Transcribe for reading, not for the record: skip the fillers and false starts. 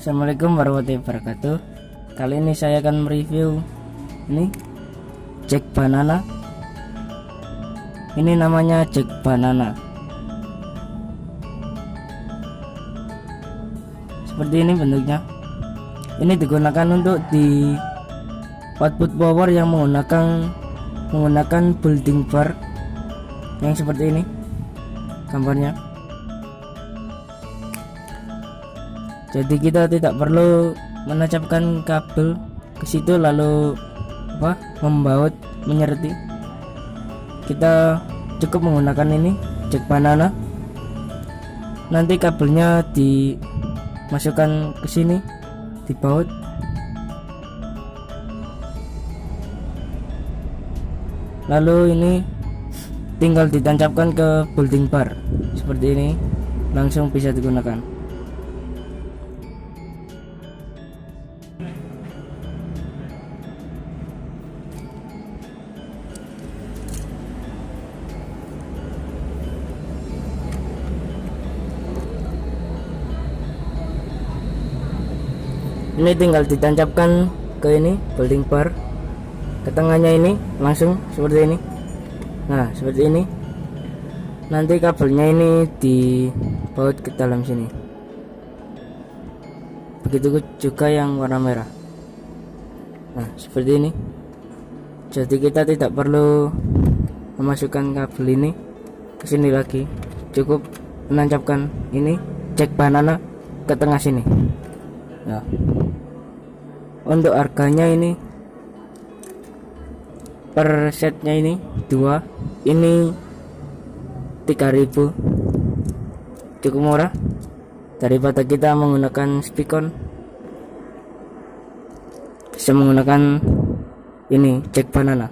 Assalamualaikum warahmatullahi wabarakatuh. Kali ini saya akan mereview ini Jack Banana. Ini namanya Jack Banana. Seperti ini bentuknya. Ini digunakan untuk di output power yang menggunakan building bar yang seperti ini gambarnya. Jadi kita tidak perlu menancapkan kabel ke situ lalu membaut menyerti. Kita cukup menggunakan ini Jack Banana. Nanti kabelnya dimasukkan ke sini, dibaut. Lalu ini tinggal ditancapkan ke building bar seperti ini, langsung bisa digunakan. Ini tinggal ditancapkan ke ini building bar, ke tengahnya ini langsung seperti ini. Nah seperti ini. Nanti kabelnya ini dibaut ke dalam sini. Begitu juga yang warna merah. Nah seperti ini. Jadi kita tidak perlu memasukkan kabel ini ke sini lagi, cukup menancapkan ini Jack Banana ke tengah sini. Nah, untuk harganya ini per setnya ini 2, ini 3.000, cukup murah daripada kita menggunakan Spicon. Bisa menggunakan ini Jack Banana.